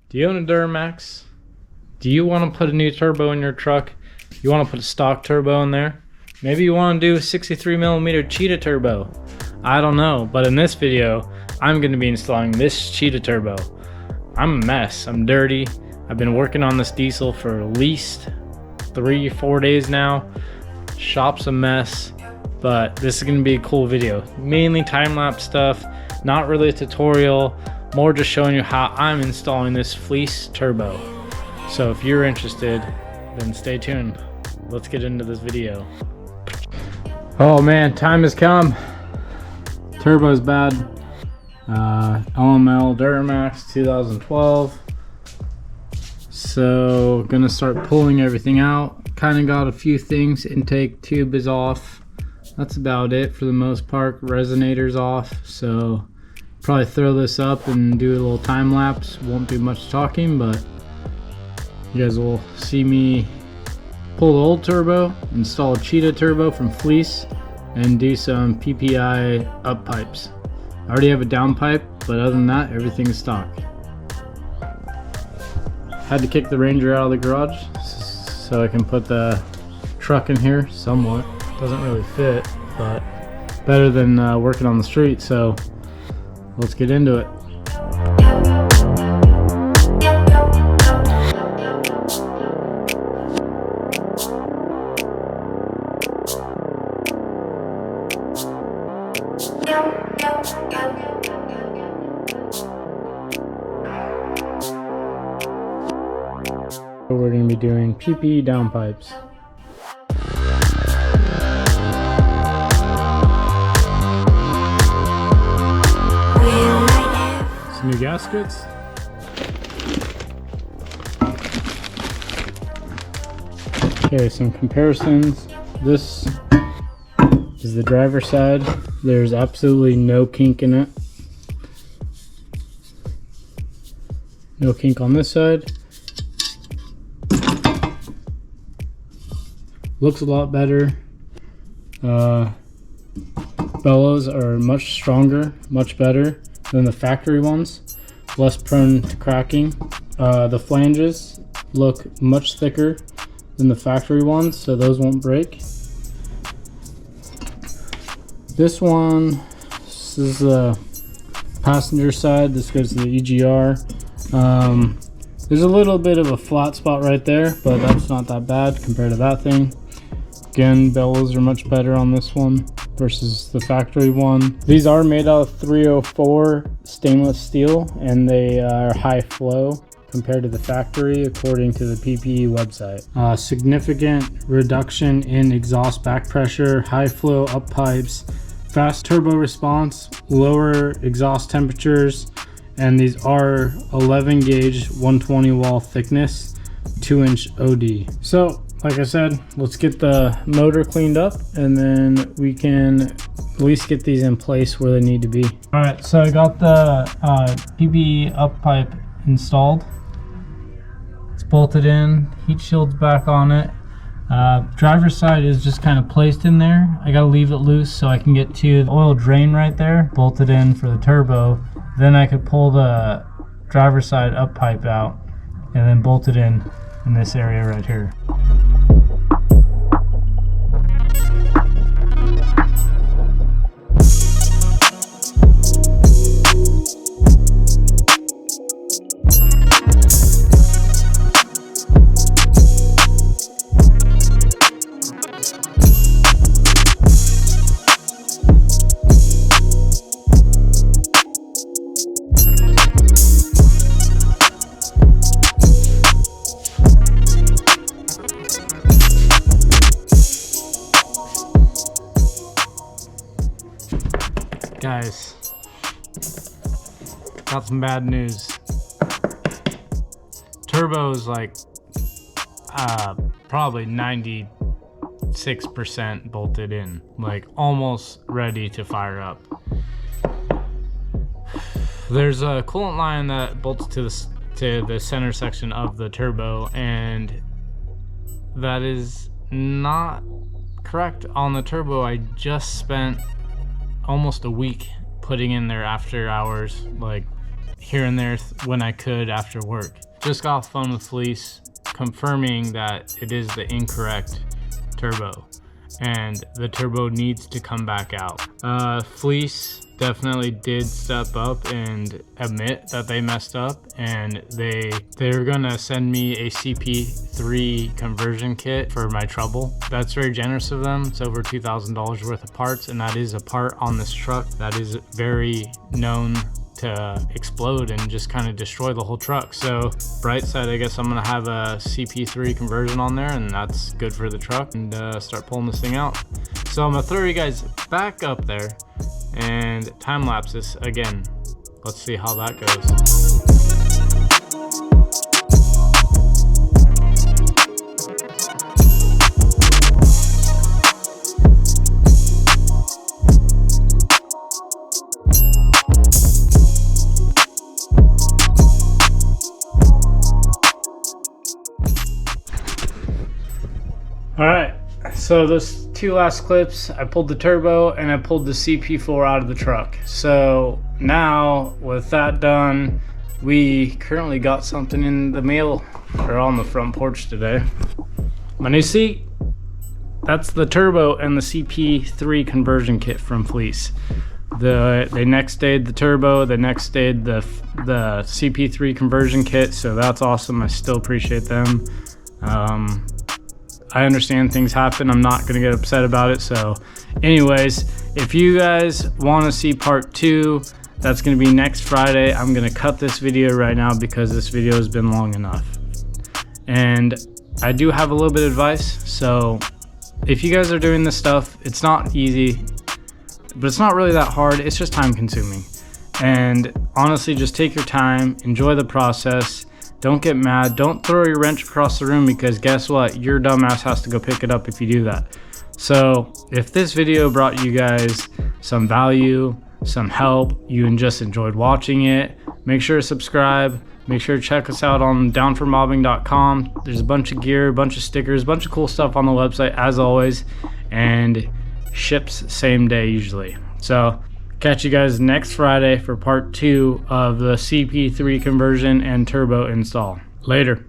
Do you own a Duramax? Do you want to put a new turbo in your truck? You want to put a stock turbo in there? Maybe you want to do a 63mm cheetah turbo. I don't know, but in this video, I'm going to be installing this cheetah turbo. I'm a mess. I'm dirty. I've been working on this diesel for at least 3-4 days now. Shop's a mess, but this is going to be a cool video. Mainly time-lapse stuff, not really a tutorial, more just showing you how I'm installing this Fleece turbo. So if you're interested, then stay tuned. Let's get into this video. Oh man, time has come. Turbo's bad. LML Duramax 2012. So gonna start pulling everything out. Kind of got a few things. Intake tube is off. That's about it for the most part. Resonator's off. So probably throw this up and do a little time lapse. Won't do much talking, but you guys will see me pull the old turbo, install a cheetah turbo from Fleece, and do some PPI up pipes. I already have a down pipe, but other than that, everything is stock. Had to kick the Ranger out of the garage so I can put the truck in here somewhat. Doesn't really fit, but better than working on the street, so let's get into it. We're going to be doing PP downpipes. Some new gaskets. Okay, some comparisons. This is the driver's side. There's absolutely no kink in it. No kink on this side. Looks a lot better. Bellows are much stronger, much better than the factory ones. Less prone to cracking. The flanges look much thicker than the factory ones, so those won't break. This one, this is the passenger side. This goes to the EGR. There's a little bit of a flat spot right there, but that's not that bad compared to that thing. Again, bellows are much better on this one versus the factory one. These are made out of 304 stainless steel, and they are high flow compared to the factory according to the PPE website. Significant reduction in exhaust back pressure, high flow up pipes, fast turbo response, lower exhaust temperatures, and these are 11 gauge 120 wall thickness 2-inch OD. So like I said, let's get the motor cleaned up and then we can at least get these in place where they need to be. All right, so I got the PPE up pipe installed. It's bolted in, heat shield's back on it. Driver's side is just kind of placed in there. I gotta leave it loose so I can get to the oil drain right there, bolted in for the turbo. Then I could pull the driver's side up pipe out and then bolt it in this area right here. Guys, got some bad news. Turbo is like probably 96% bolted in, like almost ready to fire up. There's a coolant line that bolts to the center section of the turbo, and that is not correct on the turbo. I just spent almost a week putting in their after hours like here and there when I could after work. Just got off the phone with Fleece confirming that it is the incorrect turbo and the turbo needs to come back out. Fleece definitely did step up and admit that they messed up, and they're gonna send me a CP3 conversion kit for my trouble. That's very generous of them. It's over $2,000 worth of parts, and that is a part on this truck that is very known to explode and just kind of destroy the whole truck. So bright side, I guess I'm gonna have a CP3 conversion on there, and that's good for the truck, and start pulling this thing out. So I'm gonna throw you guys back up there and time lapse this again. Let's see how that goes. All right, so those two last clips, I pulled the turbo and I pulled the CP4 out of the truck. So now with that done, we currently got something in the mail or on the front porch today. My new seat, that's the turbo and the CP3 conversion kit from Fleece. They next stayed the turbo, they next stayed the CP3 conversion kit, so that's awesome. I still appreciate them. I understand things happen. I'm not gonna get upset about it. So anyways, if you guys want to see part 2, that's gonna be next Friday. I'm gonna cut this video right now because this video has been long enough. And I do have a little bit of advice. So if you guys are doing this stuff, it's not easy, but it's not really that hard. It's just time consuming. And honestly, just take your time, enjoy the process. Don't get mad. Don't throw your wrench across the room, because guess what? Your dumbass has to go pick it up if you do that. So if this video brought you guys some value, some help, you just enjoyed watching it, make sure to subscribe. Make sure to check us out on downformobbing.com. There's a bunch of gear, a bunch of stickers, a bunch of cool stuff on the website as always, and ships same day usually. So catch you guys next Friday for part 2 of the CP3 conversion and turbo install. Later.